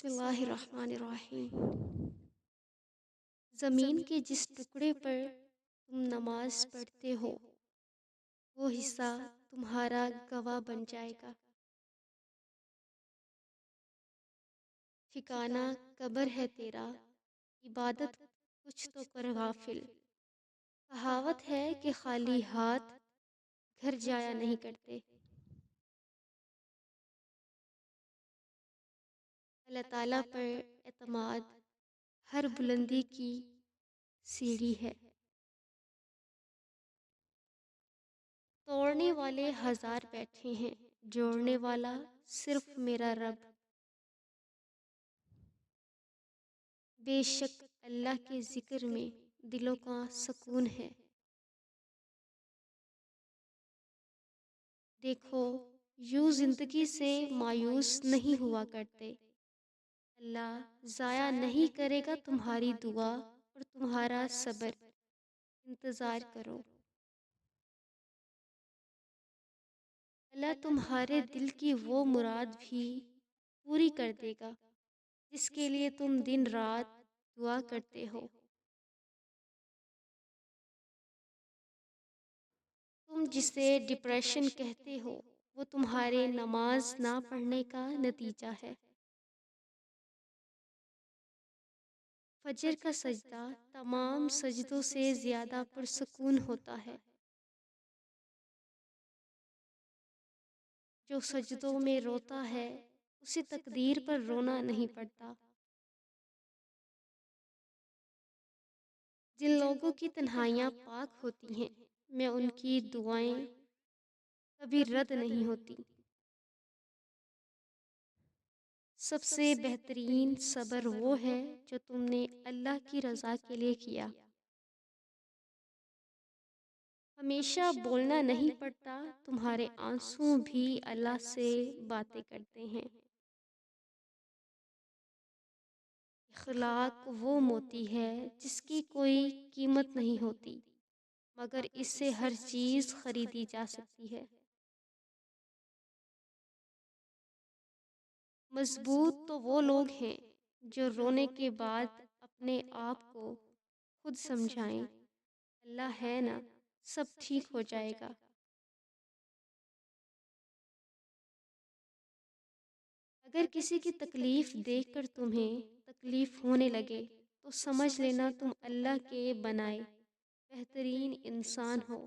بسم اللہ الرحمن الرحیم۔ زمین کے جس ٹکڑے پر تم نماز پڑھتے ہو وہ حصہ تمہارا گواہ بن جائے گا۔ ٹھکانہ قبر ہے تیرا، عبادت کچھ تو کر غافل۔ کہاوت ہے کہ خالی ہاتھ گھر جایا نہیں کرتے۔ اللہ تعالیٰ پر اعتماد ہر بلندی کی سیڑھی ہے۔ توڑنے والے ہزار بیٹھے ہیں، جوڑنے والا صرف میرا رب۔ بے شک اللہ کے ذکر میں دلوں کا سکون ہے۔ دیکھو یوں زندگی سے مایوس نہیں ہوا کرتے۔ اللہ ضائع نہیں کرے گا تمہاری دعا اور تمہارا صبر۔ انتظار کرو، اللہ تمہارے دل کی وہ مراد بھی پوری کر دے گا جس کے لیے تم دن رات دعا کرتے ہو۔ تم جسے ڈپریشن کہتے ہو وہ تمہارے نماز نہ پڑھنے کا نتیجہ ہے۔ فجر کا سجدہ تمام سجدوں سے زیادہ پرسکون ہوتا ہے۔ جو سجدوں میں روتا ہے اسے تقدیر پر رونا نہیں پڑتا۔ جن لوگوں کی تنہائیاں پاک ہوتی ہیں میں ان کی دعائیں کبھی رد نہیں ہوتی۔ سب سے بہترین صبر وہ ہے جو تم نے اللہ کی رضا کے لیے کیا۔ ہمیشہ بولنا نہیں پڑتا، تمہارے آنسو بھی اللہ سے باتیں کرتے ہیں۔ اخلاق وہ موتی ہے جس کی کوئی قیمت نہیں ہوتی مگر اس سے ہر چیز خریدی جا سکتی ہے۔ مضبوط تو وہ لوگ ہیں جو رونے کے بعد اپنے آپ کو خود سمجھائیں، اللہ ہے نا سب ٹھیک ہو جائے گا۔ اگر کسی کی تکلیف دیکھ کر تمہیں تکلیف ہونے لگے تو سمجھ لینا تم اللہ کے بنائے بہترین انسان ہو۔